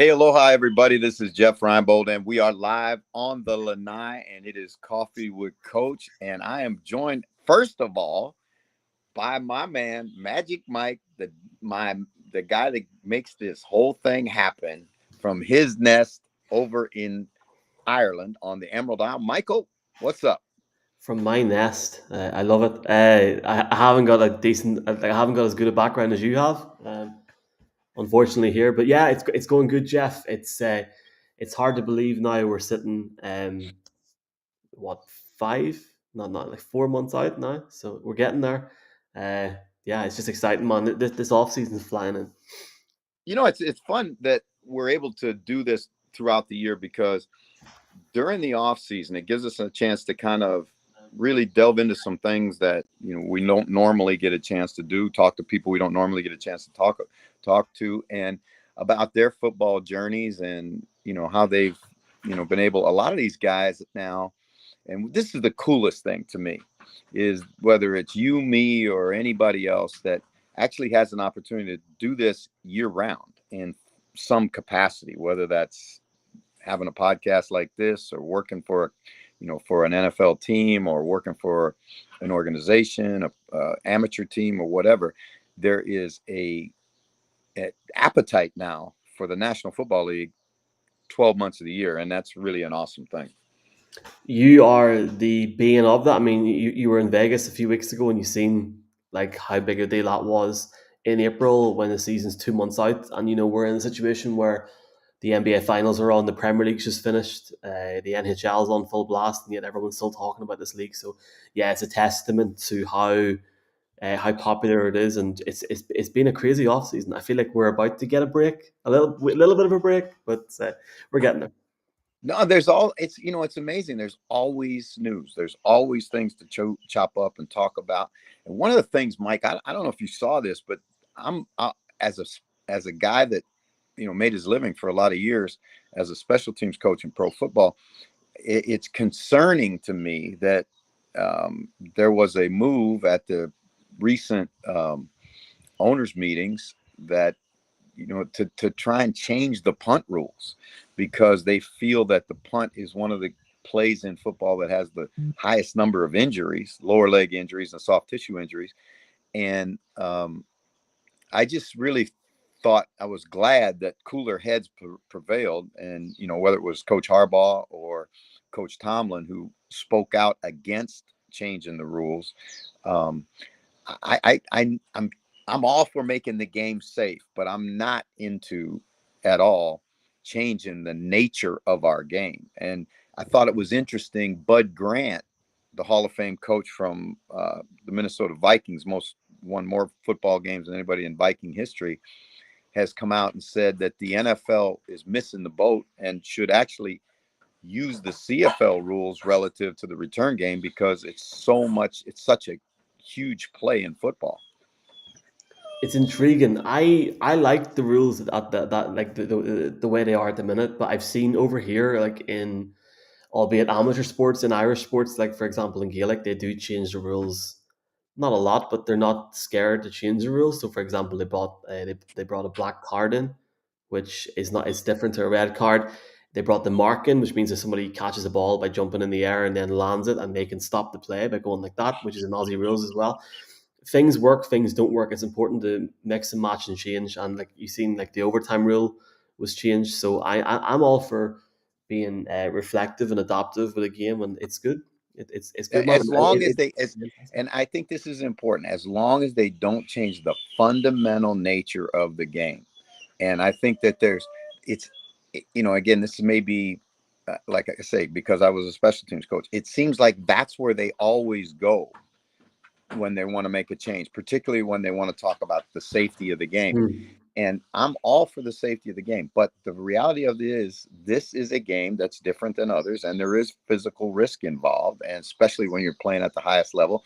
Hey, aloha, everybody. This is Jeff Reinebold, and we are live on the Lanai, and it is Coffee with Coach. And I am joined, first of all, by my man, Magic Mike, the guy that makes this whole thing happen from his nest over in Ireland on the Emerald Isle. Michael, what's up? From my nest. I love it. I haven't got a decent, like, I haven't got as good a background as you have, unfortunately here. But yeah, it's going good, Jeff. It's hard to believe now we're sitting what five, not like 4 months out now. So we're getting there. Uh, yeah, it's just exciting, man. This off season's flying in. It's fun that we're able to do this throughout the year because during the off season, it gives us a chance to kind of really delve into some things that we don't normally get a chance to do. Talk to people we don't normally get a chance to talk to, and about their football journeys, and how they've been able. A lot of these guys now, and this is the coolest thing to me, is whether it's you, me, or anybody else that actually has an opportunity to do this year round in some capacity, whether that's having a podcast like this or working for for an NFL team or working for an organization, a amateur team or whatever. There is a appetite now for the National Football League 12 months of the year, and that's really an awesome thing. You are the being of that. I mean, you were in Vegas a few weeks ago and you seen like how big a deal that was in April when the season's 2 months out, and we're in a situation where the NBA finals are on, the Premier League's just finished, the NHL's on full blast, and yet everyone's still talking about this league. So yeah, it's a testament to how popular it is, and it's been a crazy off season. I feel like we're about to get a break, a little bit of a break, but we're getting there. No, there's all it's amazing. There's always news. There's always things to chop up and talk about. And one of the things, Mike, I don't know if you saw this, but I'm as a guy that made his living for a lot of years as a special teams coach in pro football. It's concerning to me that there was a move at the recent owners meetings that to try and change the punt rules because they feel that the punt is one of the plays in football that has the highest number of injuries, lower leg injuries and soft tissue injuries. And I just really thought I was glad that cooler heads prevailed. And, whether it was Coach Harbaugh or Coach Tomlin who spoke out against changing the rules. Um, I'm I'm all for making the game safe, but I'm not into at all changing the nature of our game. And I thought it was interesting. Bud Grant, the Hall of Fame coach from the Minnesota Vikings, won more football games than anybody in Viking history, has come out and said that the NFL is missing the boat and should actually use the CFL rules relative to the return game because it's such a huge play in football. It's intriguing. I like the rules that like the way they are at the minute, but I've seen over here, like in albeit amateur sports, in Irish sports, like for example in Gaelic, they do change the rules. Not a lot, but they're not scared to change the rules. So, for example, they brought a black card in, which is not it's different to a red card. They brought the mark in, which means if somebody catches a ball by jumping in the air and then lands it, and they can stop the play by going like that, which is in Aussie rules as well. Things work, things don't work. It's important to mix and match and change. And like you seen, like the overtime rule was changed. So I'm all for being reflective and adaptive with a game, and it's good. It's good, man. As long as and I think this is important, as long as they don't change the fundamental nature of the game. And I think that it's again, this may be like I say, because I was a special teams coach, it seems like that's where they always go when they want to make a change, particularly when they want to talk about the safety of the game. Hmm. And I'm all for the safety of the game, but the reality of it is this is a game that's different than others, and there is physical risk involved, and especially when you're playing at the highest level.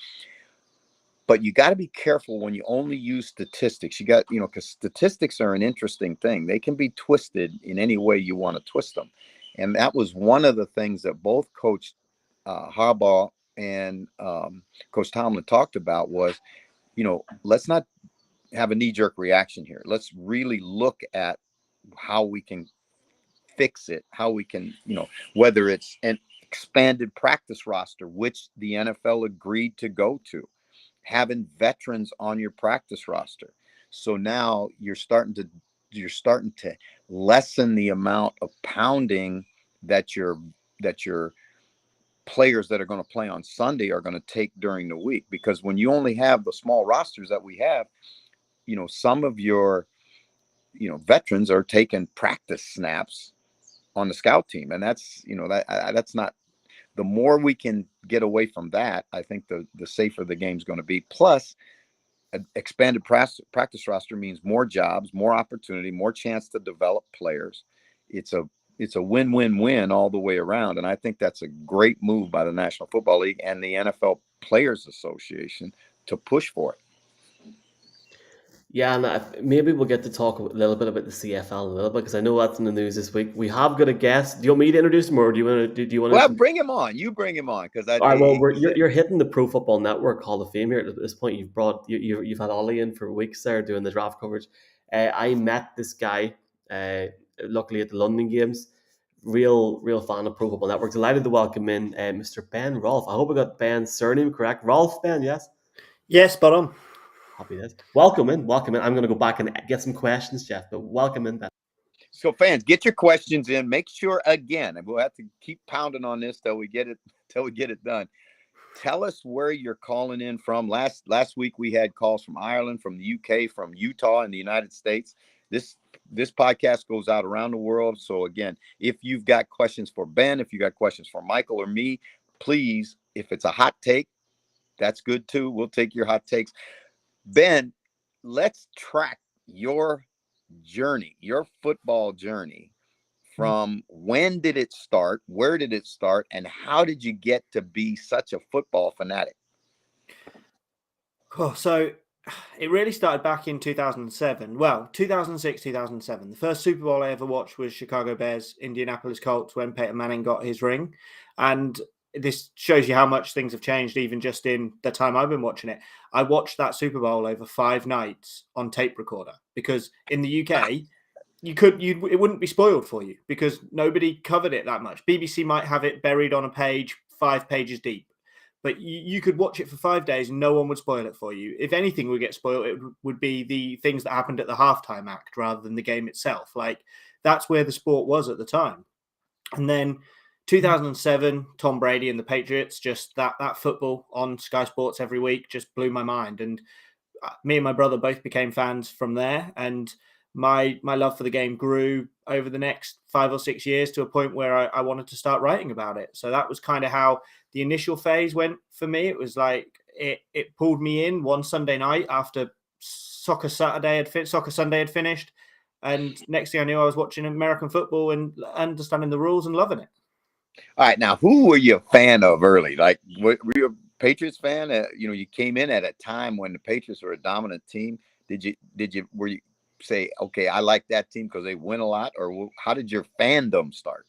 But you got to be careful when you only use statistics. You got, because statistics are an interesting thing. They can be twisted in any way you want to twist them. And that was one of the things that both Coach Harbaugh and Coach Tomlin talked about was, let's not have a knee-jerk reaction here. Let's really look at how we can fix it, how we can, whether it's an expanded practice roster, which the NFL agreed to go to, having veterans on your practice roster. So now you're starting to lessen the amount of pounding that your players that are going to play on Sunday are going to take during the week, because when you only have the small rosters that we have, some of your veterans are taking practice snaps on the scout team, and that's not. The more we can get away from that, I think the safer the game's going to be. Plus, an expanded practice roster means more jobs, more opportunity, more chance to develop players. It's a win-win-win all the way around, and I think that's a great move by the National Football League and the NFL Players Association to push for it. Yeah, and maybe we'll get to talk a little bit about the CFL in a little bit, because I know that's in the news this week. We have got a guest. Do you want me to introduce him, or do you want to? Well, bring him on. You bring him on, because All right. Well, you're hitting the Pro Football Network Hall of Fame here at this point. You've had Ollie in for weeks there doing the draft coverage. I met this guy, luckily at the London games. Real fan of Pro Football Network. Delighted to welcome in Mr. Ben Rolfe. I hope I got Ben's surname correct. Rolfe, Ben, yes. Yes, spot on. Happy days. Welcome in. I'm going to go back and get some questions, Jeff. But welcome in, Ben. So, fans, get your questions in. Make sure, again, and we'll have to keep pounding on this till we get it done. Tell us where you're calling in from. Last week we had calls from Ireland, from the UK, from Utah, and the United States. This podcast goes out around the world. So again, if you've got questions for Ben, if you got questions for Michael or me, please, if it's a hot take, that's good too. We'll take your hot takes. Ben, let's track your journey, your football journey, from when did it start, where did it start, and how did you get to be such a football fanatic? Cool. So it really started back in 2007. Well, 2006, 2007. The first Super Bowl I ever watched was Chicago Bears, Indianapolis Colts, when Peyton Manning got his ring. And this shows you how much things have changed even just in the time I've been watching it. I watched that Super Bowl over 5 nights on tape recorder, because in the UK, it wouldn't be spoiled for you because nobody covered it that much. BBC might have it buried on a page 5 pages deep, but you could watch it for 5 days and no one would spoil it for you. If anything would get spoiled, it would be the things that happened at the halftime act rather than the game itself. Like, that's where the sport was at the time. And then 2007, Tom Brady and the Patriots, just that football on Sky Sports every week just blew my mind. And me and my brother both became fans from there. And my love for the game grew over the next 5 or 6 years to a point where I wanted to start writing about it. So that was kind of how the initial phase went for me. It was like it pulled me in one Sunday night after Soccer Sunday had finished. And next thing I knew, I was watching American football and understanding the rules and loving it. All right, now who were you a fan of early? Like, were you a Patriots fan? You came in at a time when the Patriots were a dominant team. Were you say, okay, I like that team because they win a lot, or how did your fandom start?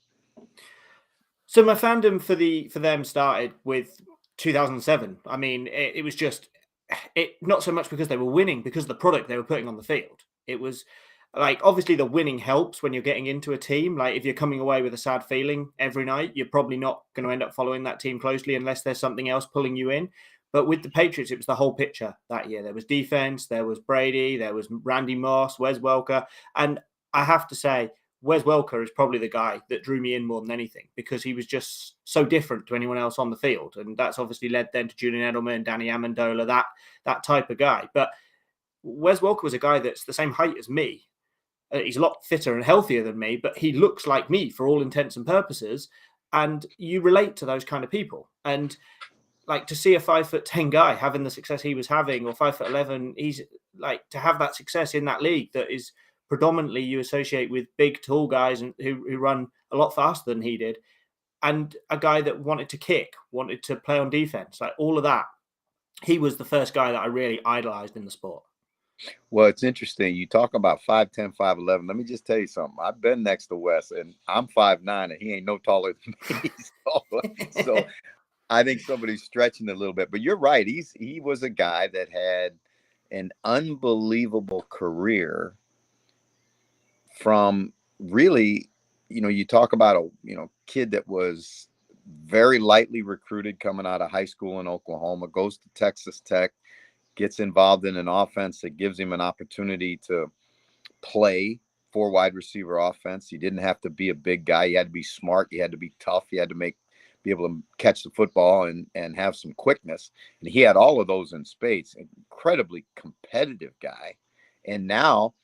So my fandom for them started with 2007. I mean, it was just not so much because they were winning, because of the product they were putting on the field. It was like, obviously the winning helps when you're getting into a team. Like, if you're coming away with a sad feeling every night, you're probably not going to end up following that team closely unless there's something else pulling you in. But with the Patriots, it was the whole picture that year. There was defense, there was Brady, there was Randy Moss, Wes Welker. And I have to say, Wes Welker is probably the guy that drew me in more than anything, because he was just so different to anyone else on the field. And that's obviously led then to Julian Edelman, Danny Amendola, that type of guy. But Wes Welker was a guy that's the same height as me. He's a lot fitter and healthier than me, but he looks like me for all intents and purposes. And you relate to those kind of people. And like, to see a 5'10" guy having the success he was having, or 5'11", he's like, to have that success in that league that is predominantly you associate with big, tall guys and who run a lot faster than he did, and a guy that wanted to kick, wanted to play on defense, like all of that. He was the first guy that I really idolized in the sport. Well, it's interesting. You talk about 5'10", 5'11". Let me just tell you something. I've been next to Wes, and I'm 5'9", and he ain't no taller than me. So I think somebody's stretching a little bit. But you're right. He was a guy that had an unbelievable career from really you talk about a kid that was very lightly recruited coming out of high school in Oklahoma, goes to Texas Tech, gets involved in an offense that gives him an opportunity to play four wide receiver offense. He didn't have to be a big guy. You had to be smart. You had to be tough. You had to be able to catch the football and have some quickness. And he had all of those in spades. Incredibly competitive guy. And now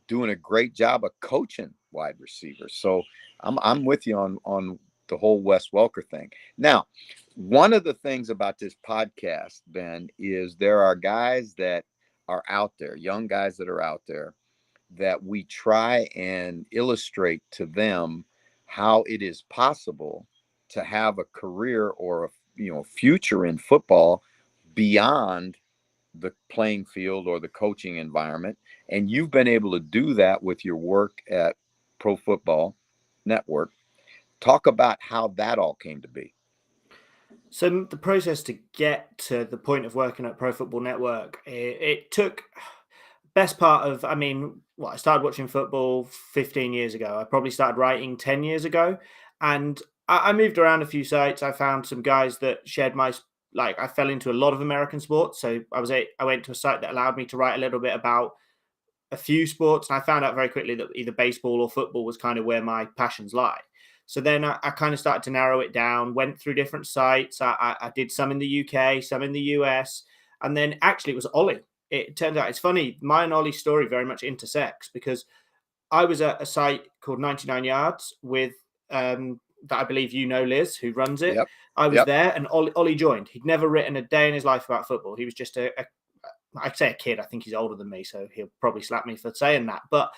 doing a great job of coaching wide receivers. So I'm with you on the whole Wes Welker thing. Now, one of the things about this podcast, Ben, is there are guys that are out there, young guys that are out there, that we try and illustrate to them how it is possible to have a career or a future in football beyond the playing field or the coaching environment. And you've been able to do that with your work at Pro Football Network. Talk about how that all came to be. So the process to get to the point of working at Pro Football Network, it took best part of, I started watching football 15 years ago. I probably started writing 10 years ago. And I moved around a few sites. I found some guys that shared I fell into a lot of American sports. So I went to a site that allowed me to write a little bit about a few sports. And I found out very quickly that either baseball or football was kind of where my passions lie. So then I kind of started to narrow it down, went through different sites. I did some in the UK, some in the US. And then actually it was Ollie. It turns out, it's funny, my and Ollie's story very much intersects, because I was at a site called 99 Yards with that I believe Liz, who runs it. Yep. I was Yep. there, and Ollie joined. He'd never written a day in his life about football. He was just I'd say a kid. I think he's older than me, so he'll probably slap me for saying that. But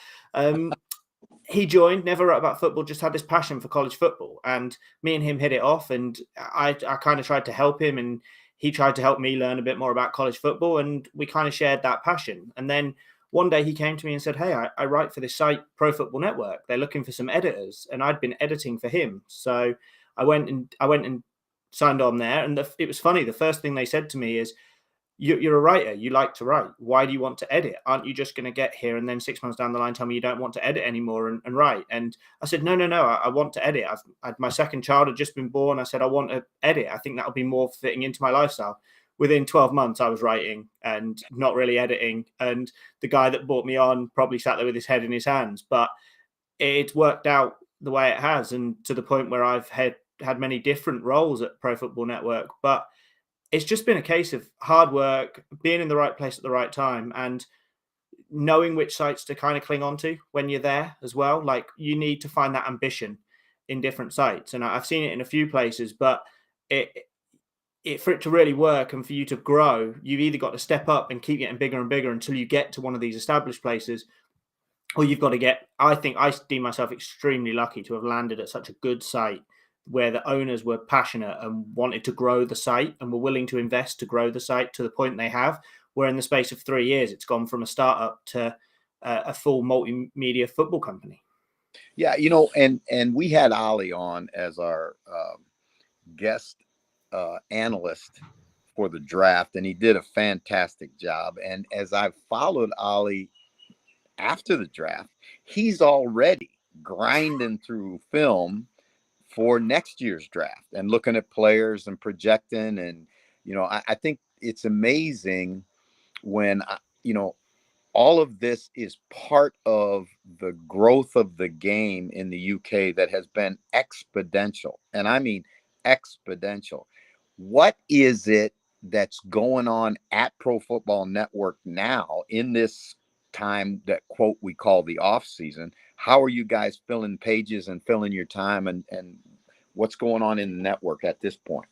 he joined, never wrote about football, just had this passion for college football. And me and him hit it off, and I kind of tried to help him, and he tried to help me learn a bit more about college football, and we kind of shared that passion. And then one day he came to me and said, "Hey, I write for this site, Pro Football Network. They're looking for some editors." And I'd been editing for him. So I went and signed on there. And it was funny. The first thing they said to me is, "You're a writer. You like to write. Why do you want to edit? Aren't you just going to get here and then 6 months down the line tell me you don't want to edit anymore and write?" And I said, no. I want to edit. My second child had just been born. I said, I want to edit. I think that'll be more fitting into my lifestyle. Within 12 months, I was writing and not really editing. And the guy that brought me on probably sat there with his head in his hands. But it worked out the way it has, and to the point where I've had many different roles at Pro Football Network. But it's just been a case of hard work, being in the right place at the right time, and knowing which sites to kind of cling on to when you're there as well. Like, you need to find that ambition in different sites. And I've seen it in a few places, but for it to really work and for you to grow, you've either got to step up and keep getting bigger and bigger until you get to one of these established places, or you've got to I think I deem myself extremely lucky to have landed at such a good site where the owners were passionate and wanted to grow the site and were willing to invest to grow the site to the point they have, where in the space of 3 years, it's gone from a startup to a full multimedia football company. Yeah, and we had Ollie on as our guest analyst for the draft, and he did a fantastic job. And as I've followed Ollie after the draft, he's already grinding through film for next year's draft and looking at players and projecting. And, I think it's amazing when, all of this is part of the growth of the game in the UK that has been exponential. And I mean exponential. What is it that's going on at Pro Football Network now in this time that, quote, we call the off season? How are you guys filling pages and filling your time, and what's going on in the network at this point?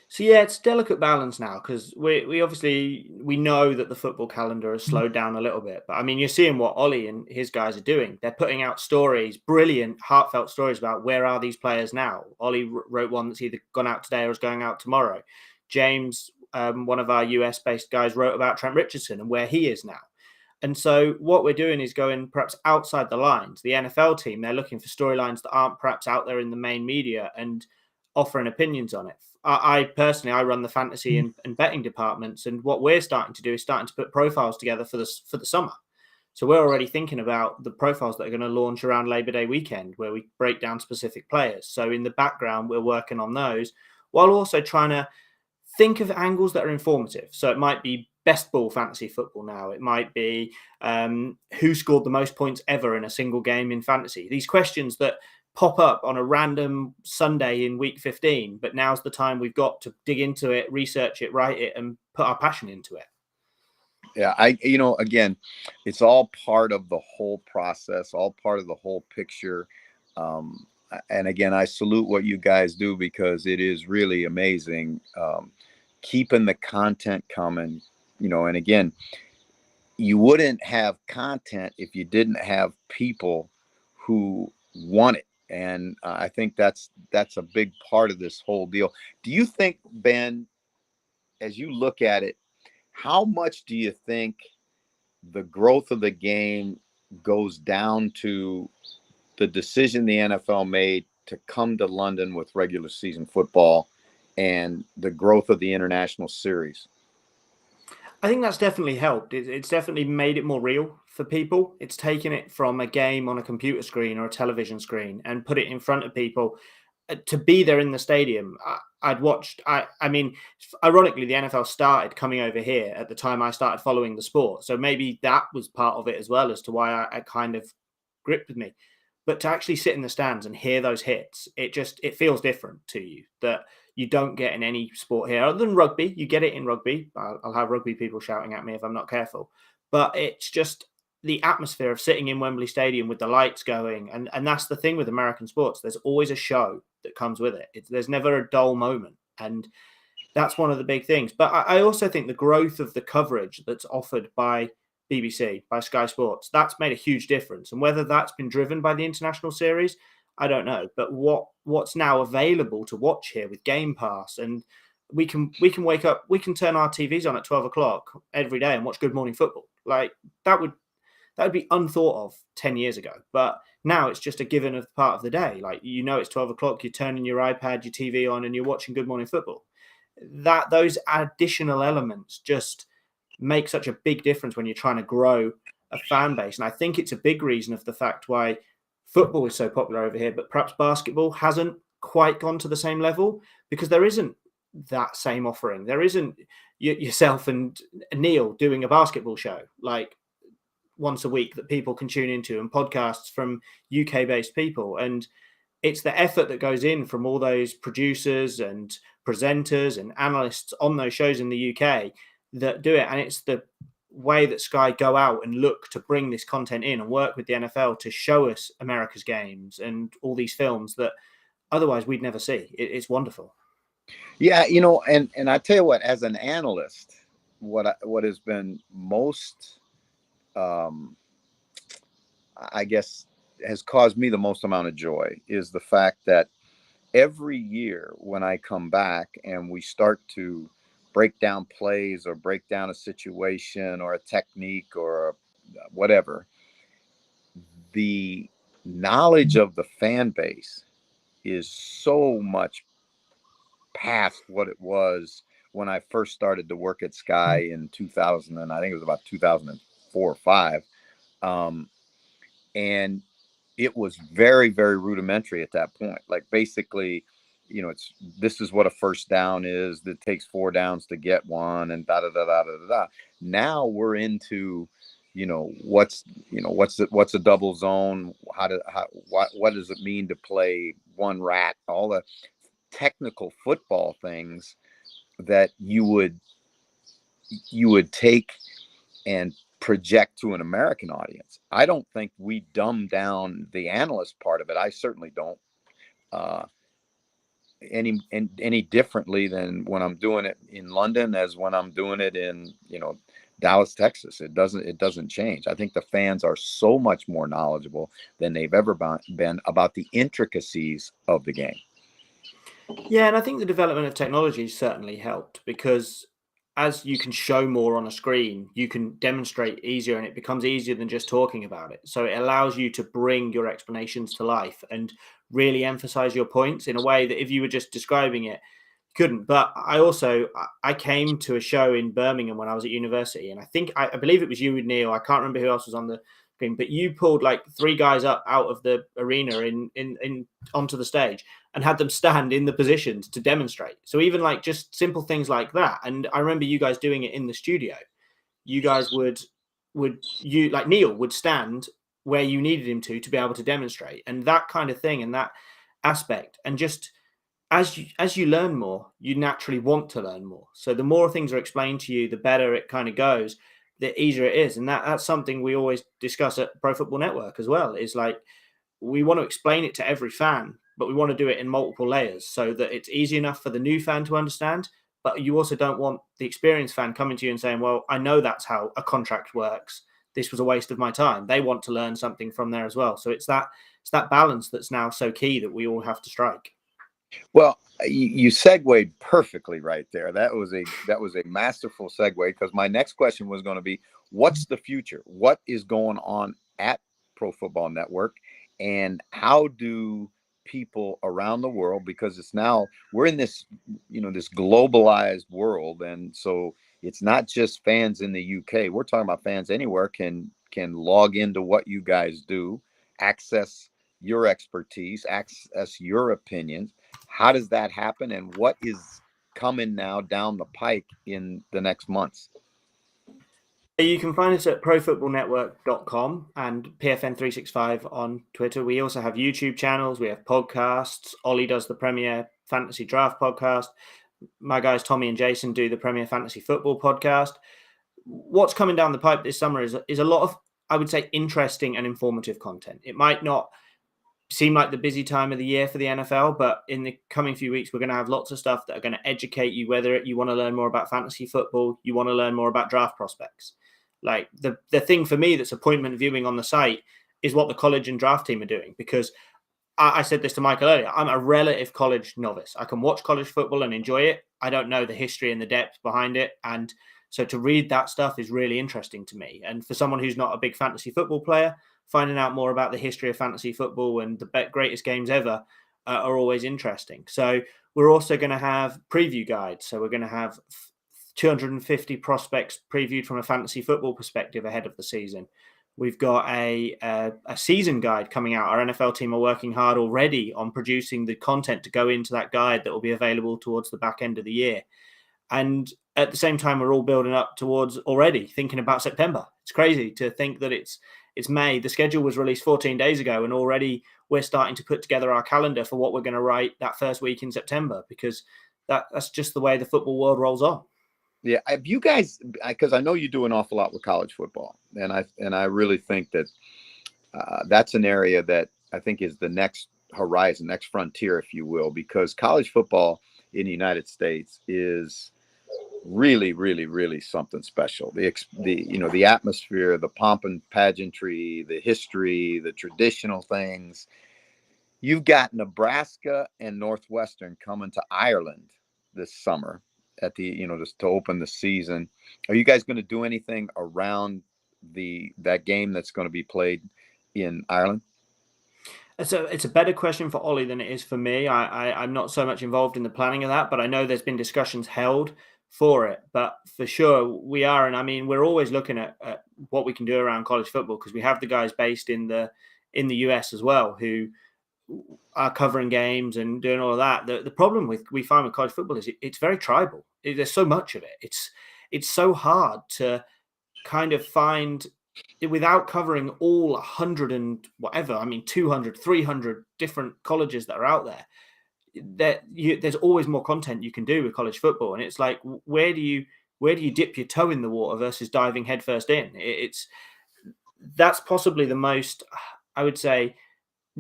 So yeah, it's delicate balance now, because we obviously know that the football calendar has slowed down a little bit. But I mean, you're seeing what Ollie and his guys are doing. They're putting out stories, brilliant, heartfelt stories about where are these players now. Ollie wrote one that's either gone out today or is going out tomorrow. James, one of our US-based guys, wrote about Trent Richardson and where he is now. And so what we're doing is going perhaps outside the lines. The NFL team, they're looking for storylines that aren't perhaps out there in the main media and offering opinions on it. I personally run the fantasy and betting departments, and what we're starting to do is starting to put profiles together for the summer. So we're already thinking about the profiles that are going to launch around Labor Day weekend, where we break down specific players. So in the background, we're working on those while also trying to think of angles that are informative. So it might be best ball fantasy football now. It might be who scored the most points ever in a single game in fantasy. These questions that pop up on a random Sunday in week 15, but now's the time we've got to dig into it, research it, write it, and put our passion into it. Yeah, again, it's all part of the whole process, all part of the whole picture. And again, I salute what you guys do, because it is really amazing. Keeping the content coming, and again, you wouldn't have content if you didn't have people who want it. And I think that's a big part of this whole deal. Do you think, Ben, as you look at it, how much do you think the growth of the game goes down to the decision the NFL made to come to London with regular season football and the growth of the international series? I think that's definitely helped. It's definitely made it more real for people. It's taken it from a game on a computer screen or a television screen and put it in front of people. To be there in the stadium, I'd watched. I mean, ironically, the NFL started coming over here at the time I started following the sport. So maybe that was part of it as well, as to why I kind of gripped with me. But to actually sit in the stands and hear those hits, it feels different to you, that you don't get in any sport here other than rugby. You get it in rugby. I'll have rugby people shouting at me if I'm not careful. But it's just the atmosphere of sitting in Wembley Stadium with the lights going. And that's the thing with American sports. There's always a show that comes with it. There's never a dull moment. And that's one of the big things. But I also think the growth of the coverage that's offered by BBC, by Sky Sports, that's made a huge difference. And whether that's been driven by the international series, I don't know. But what's now available to watch here with Game Pass, and we can wake up, we can turn our TVs on at 12 o'clock every day and watch Good Morning Football. Like that would be unthought of 10 years ago. But now it's just a given of part of the day. Like, it's 12 o'clock, you're turning your iPad, your TV on, and you're watching Good Morning Football. Those additional elements just make such a big difference when you're trying to grow a fan base. And I think it's a big reason of the fact why football is so popular over here, but perhaps basketball hasn't quite gone to the same level, because there isn't that same offering. There isn't yourself and Neil doing a basketball show like once a week that people can tune into, and podcasts from UK based people. And it's the effort that goes in from all those producers and presenters and analysts on those shows in the UK that do it. And it's the way that Sky go out and look to bring this content in and work with the NFL to show us America's games and all these films that otherwise we'd never see. It's wonderful. Yeah, and I tell you what, as an analyst, what has been most, I guess, has caused me the most amount of joy is the fact that every year when I come back and we start to break down plays or break down a situation or a technique or whatever, the knowledge of the fan base is so much past what it was when I first started to work at Sky in 2000, and I think it was about 2004 or 5. And it was very, very rudimentary at that point. Like basically, this is what a first down is. That takes 4 downs to get one, and da da da da da da. Now we're into, what's a double zone? What does it mean to play one rat? All the technical football things that you would take and project to an American audience. I don't think we dumb down the analyst part of it. I certainly don't any differently than when I'm doing it in London as when I'm doing it in Dallas, Texas. It doesn't change. I think the fans are so much more knowledgeable than they've ever been about the intricacies of the game. Yeah, and I think the development of technology certainly helped, because as you can show more on a screen, you can demonstrate easier, and it becomes easier than just talking about it. So it allows you to bring your explanations to life and really emphasize your points in a way that if you were just describing it, couldn't. But I came to a show in Birmingham when I was at university, and I believe it was you and Neil. I can't remember who else was on the screen, but you pulled like 3 guys up out of the arena in onto the stage and had them stand in the positions to demonstrate. So even like just simple things like that. And I remember you guys doing it in the studio. You guys would you like Neil would stand where you needed him to be able to demonstrate, and that kind of thing, and that aspect. And just as you learn more, you naturally want to learn more. So the more things are explained to you, the better it kind of goes, the easier it is. And that's something we always discuss at Pro Football Network as well, is like we want to explain it to every fan, but we want to do it in multiple layers so that it's easy enough for the new fan to understand. But you also don't want the experienced fan coming to you and saying, well, I know that's how a contract works. This was a waste of my time. They want to learn something from there as well. So it's that balance that's now so key that we all have to strike. Well, you segued perfectly right there. That was a masterful segue, because my next question was going to be, what's the future? What is going on at Pro Football Network, and how do people around the world, because we're in this, this globalized world, and so it's not just fans in the UK. We're talking about fans anywhere can log into what you guys do, access your expertise, access your opinions. How does that happen, and what is coming now down the pike in the next months? You can find us at profootballnetwork.com and PFN365 on Twitter. We also have YouTube channels. We have podcasts. Ollie does the Premier Fantasy Draft podcast. My guys Tommy and Jason do the Premier Fantasy Football podcast. What's coming down the pipe this summer is a lot of, I would say, interesting and informative content. It might not seem like the busy time of the year for the NFL, but in the coming few weeks, we're going to have lots of stuff that are going to educate you, whether you want to learn more about fantasy football, you want to learn more about draft prospects. Like the thing for me that's appointment viewing on the site is what the college and draft team are doing, because I said this to Michael earlier, I'm a relative college novice. I can watch college football and enjoy it. I don't know the history and the depth behind it. And so to read that stuff is really interesting to me. And for someone who's not a big fantasy football player, finding out more about the history of fantasy football and the greatest games ever are always interesting. So we're also going to have preview guides. So we're going to have 250 prospects previewed from a fantasy football perspective ahead of the season. We've got a season guide coming out. Our NFL team are working hard already on producing the content to go into that guide that will be available towards the back end of the year. And at the same time, we're all building up towards already thinking about September. It's crazy to think that it's May. The schedule was released 14 days ago, and already we're starting to put together our calendar for what we're going to write that first week in September, because that's just the way the football world rolls on. Yeah, have you guys, because I know you do an awful lot with college football, and I really think that that's an area that I think is the next horizon, next frontier, if you will, because college football in the United States is really, really, really something special. The atmosphere, the pomp and pageantry, the history, the traditional things. You've got Nebraska and Northwestern coming to Ireland this summer at the, just to open the season. Are you guys going to do anything around that game that's going to be played in Ireland? It's a better question for Ollie than it is for me. I'm not so much involved in the planning of that, but I know there's been discussions held for it. But for sure we are. And I mean, we're always looking at what we can do around college football, because we have the guys based in the US as well who are covering games and doing all of that. The problem we find with college football is it's very tribal. There's so much of it. It's so hard to kind of find, without covering all 100 and whatever, 200, 300 different colleges that are out there, there's always more content you can do with college football. And it's like, where do you dip your toe in the water versus diving headfirst in? That's possibly the most, I would say,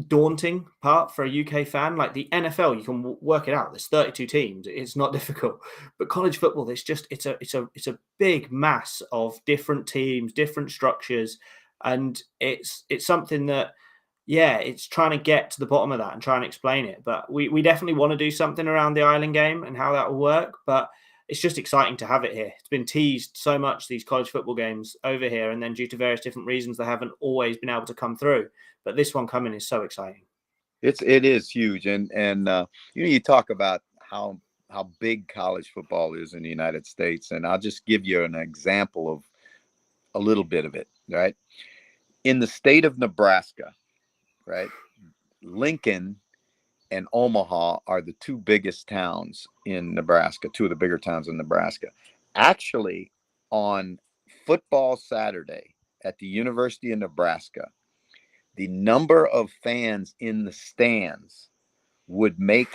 daunting part for a UK fan. Like the NFL, you can work it out. There's 32 teams. It's not difficult. But college football, it's a big mass of different teams, different structures, and it's something that, yeah, it's trying to get to the bottom of that and try and explain it. But we definitely want to do something around the Ireland game and how that will work. But it's just exciting to have it here. It's been teased so much, these college football games over here, and then due to various different reasons, they haven't always been able to come through. But this one coming is so exciting. It is huge, and you talk about how how big college football is in the United States, and I'll just give you an example of a little bit of it. Right, in the state of Nebraska, right, Lincoln and Omaha are the two biggest towns in Nebraska, two of the bigger towns in Nebraska. Actually, on football Saturday at the University of Nebraska, the number of fans in the stands would make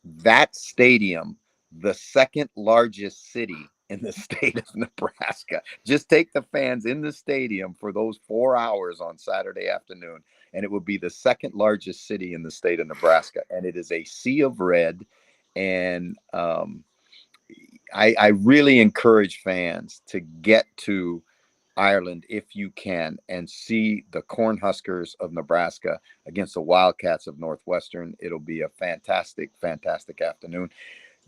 that stadium the second largest city in the state of Nebraska. Just take the fans in the stadium for those 4 hours on Saturday afternoon, and it would be the second largest city in the state of Nebraska. And it is a sea of red. And I really encourage fans to get to Ireland if you can and see the Cornhuskers of Nebraska against the Wildcats of Northwestern. It'll be a fantastic, fantastic afternoon.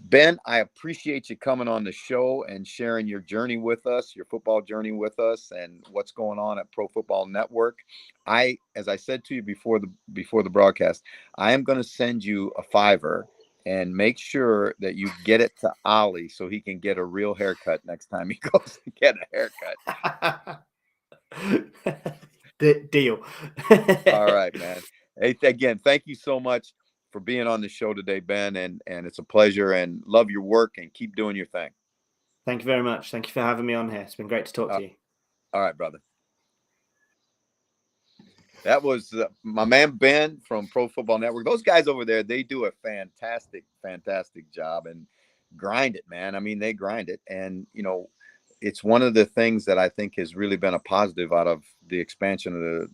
Ben, I appreciate you coming on the show and sharing your journey with us, your football journey with us, and what's going on at Pro Football Network. As I said to you before the broadcast, I am going to send you a $5 and make sure that you get it to Ollie so he can get a real haircut next time he goes to get a haircut. Deal. All right, man. Hey, again, thank you so much for being on the show today, Ben, and it's a pleasure, and love your work and keep doing your thing. Thank you very much. Thank you for having me on here. It's been great to talk to you. All right, brother. That was my man Ben from Pro Football Network. Those guys over there, they do a fantastic, fantastic job and grind it, man. I mean, they grind it. And, it's one of the things that I think has really been a positive out of the expansion of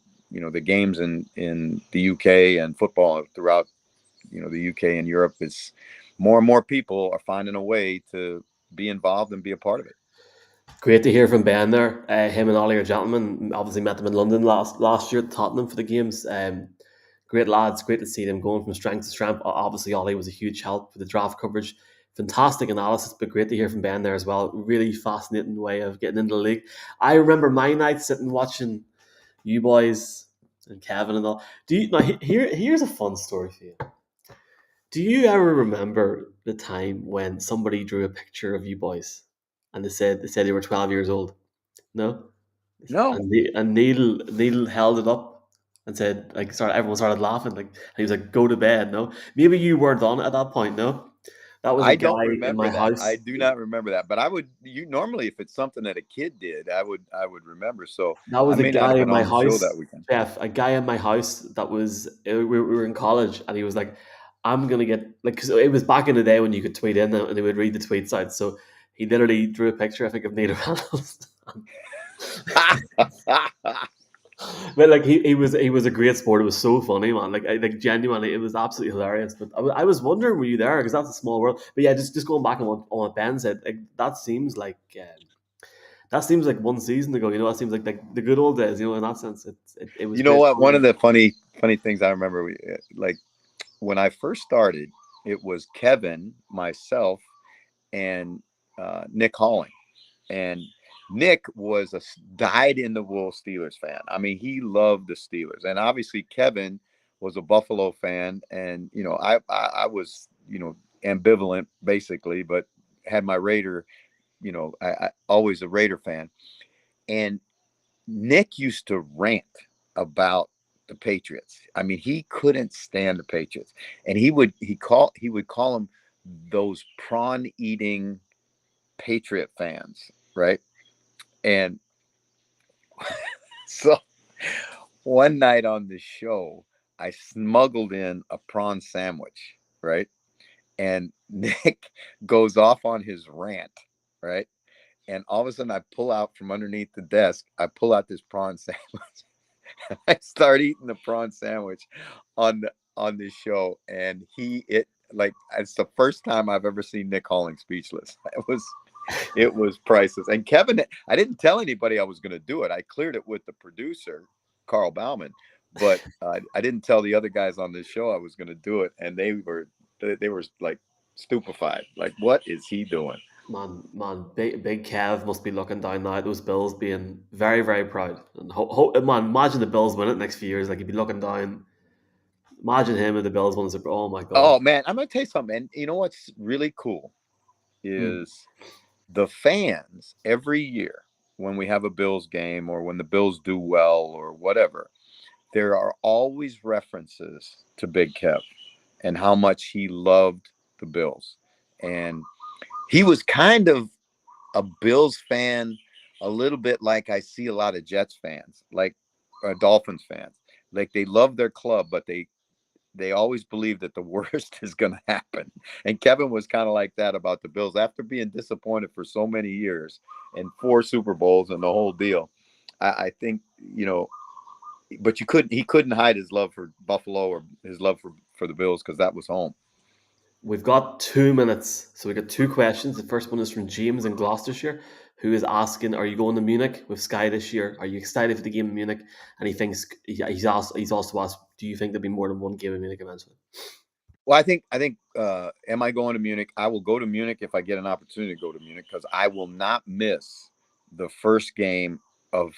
the games in the UK and football throughout, the UK and Europe. Is more and more people are finding a way to be involved and be a part of it. Great to hear from Ben there. Him and Ollie are gentlemen. Obviously met them in London last year at Tottenham for the games. Great lads. Great to see them going from strength to strength. Obviously, Ollie was a huge help with the draft coverage. Fantastic analysis, but great to hear from Ben there as well. Really fascinating way of getting into the league. I remember my night sitting watching you boys and Kevin and all. Here's a fun story for you. Do you ever remember the time when somebody drew a picture of you boys and they said they were 12 years old? No? No. And Neil held it up and said, everyone started laughing, and he was like, "Go to bed." No? Maybe you weren't on it at that point, no? That was a I don't guy in remember my that. house. I do not remember that. But normally if it's something that a kid did, I would remember. So That I was a may not guy have in been my on the show house, that weekend. Jeff, a guy in my house that was, we were in college, and he was like, I'm going to get, because it was back in the day when you could tweet in and they would read the tweets out. So he literally drew a picture, I think, of Neil Reynolds. But he was a great sport. It was so funny, man. Like genuinely, it was absolutely hilarious. But I was wondering, were you there? Because that's a small world. But yeah, just going back on what Ben said, that seems like one season ago. That seems like the good old days. In that sense, it was. You know what? One of the funny things I remember, when I first started, it was Kevin, myself, and Nick Halling, and Nick was a dyed-in-the-wool Steelers fan. I mean, he loved the Steelers, and obviously Kevin was a Buffalo fan, and I was ambivalent basically, but had my Raider. I always a Raider fan, and Nick used to rant about the Patriots. I mean, he couldn't stand the Patriots, and he would call them those prawn eating Patriot fans, right? And so one night on the show, I smuggled in a prawn sandwich, right? And Nick goes off on his rant, right? And all of a sudden, I pull out from underneath the desk, I pull out this prawn sandwich. I start eating the prawn sandwich on the show, and it's the first time I've ever seen Nick Halling speechless. It was priceless. And Kevin, I didn't tell anybody I was going to do it. I cleared it with the producer, Carl Bauman, but I didn't tell the other guys on this show I was going to do it, and they were like stupefied. Like, what is he doing? Man, big Kev must be looking down now at those Bills, being very, very proud. And man, imagine the Bills win it next few years. Like, he'd be looking down, Imagine him and the Bills won the Super Bowl. Oh my Oh God. man, I'm gonna tell you something. And you know what's really cool Hmm. is the fans every year when we have a Bills game or when the Bills do well or whatever, there are always references to Big Kev and how much he loved the Bills. And he was kind of a Bills fan, a little bit like I see a lot of Jets fans, like Dolphins fans. Like they love their club, but they always believe that the worst is going to happen. And Kevin was kind of like that about the Bills after being disappointed for so many years and 4 Super Bowls and the whole deal. I think, but he couldn't hide his love for Buffalo or his love for the Bills because that was home. We've got 2 minutes, so we got 2 questions. The first one is from James in Gloucestershire, who is asking, "Are you going to Munich with Sky this year? Are you excited for the game in Munich?" And he thinks he's also asked, "Do you think there'll be more than one game in Munich eventually?" Well, I think, am I going to Munich? I will go to Munich if I get an opportunity to go to Munich because I will not miss the first game of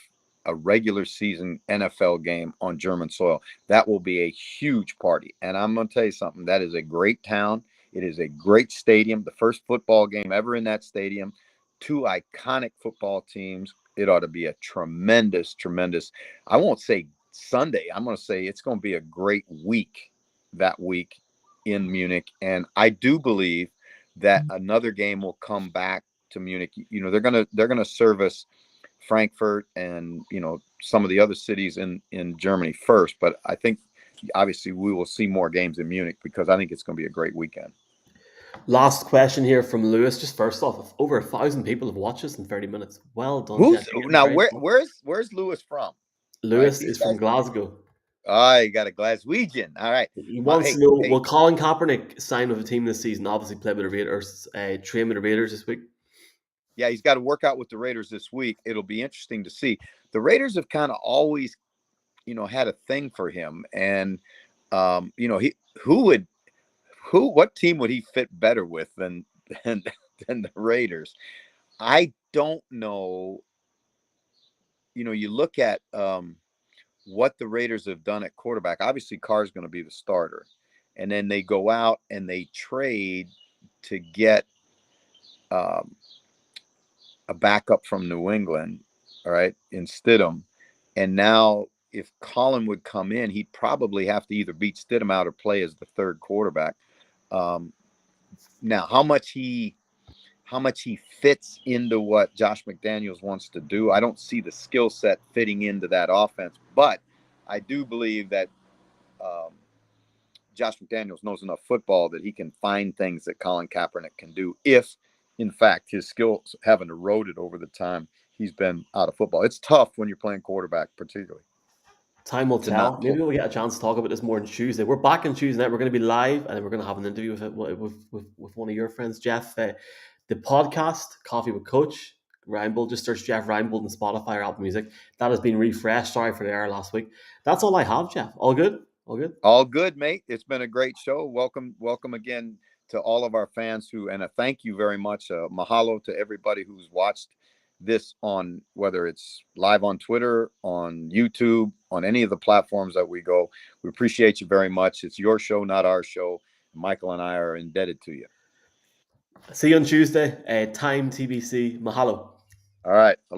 a regular season NFL game on German soil. That will be a huge party. And I'm going to tell you something. That is a great town. It is a great stadium. The first football game ever in that stadium. 2 iconic football teams. It ought to be a tremendous, tremendous. I won't say Sunday. I'm going to say it's going to be a great week that week in Munich. And I do believe that another game will come back to Munich. They're gonna service Frankfurt and some of the other cities in Germany first. But I think obviously we will see more games in Munich because I think it's going to be a great weekend. Last question here from Lewis. Just first off, over 1,000 people have watched us in 30 minutes. Well done, Jeff. Who's You're now? very smart. Where's Lewis from? All right, Lewis these is from guys. Glasgow. Oh, you got a Glaswegian. All right. He wants Hey, to know, hey, will Colin Kaepernick sign with the team this season? Obviously played with the Raiders, train with the Raiders this week. yeah, he's got to work out with the Raiders this week. It'll be interesting to see. The Raiders have kind of always, had a thing for him, and he what team would he fit better with than than the Raiders? I don't know. You look at what the Raiders have done at quarterback. Obviously, Carr's going to be the starter, and then they go out and they trade to get um, a backup from New England, all right, in Stidham. And now, if Colin would come in, he'd probably have to either beat Stidham out or play as the third quarterback. Um, Now, how much he fits into what Josh McDaniels wants to do, I don't see the skill set fitting into that offense. But I do believe that um, Josh McDaniels knows enough football that he can find things that Colin Kaepernick can do if, in fact, his skills haven't eroded over the time he's been out of football. It's tough when you're playing quarterback, particularly. Time will To not tell. Maybe we'll get a chance to talk about this more on Tuesday. We're back on Tuesday night. We're going to be live, and then we're going to have an interview with one of your friends, Jeff. The podcast, Coffee with Coach, Reinebold. Just search Jeff Reinebold on Spotify or Apple Music. That has been refreshed. Sorry for the error last week. That's all I have, Jeff. All good? All good? All good, mate. It's been a great show. Welcome again to all of our fans and a thank you very much. Mahalo to everybody who's watched this on whether it's live on Twitter, on YouTube, on any of the platforms that we go. We appreciate you very much. It's your show, not our show. Michael and I are indebted to you. See you on Tuesday. Time TBC. Mahalo. All right.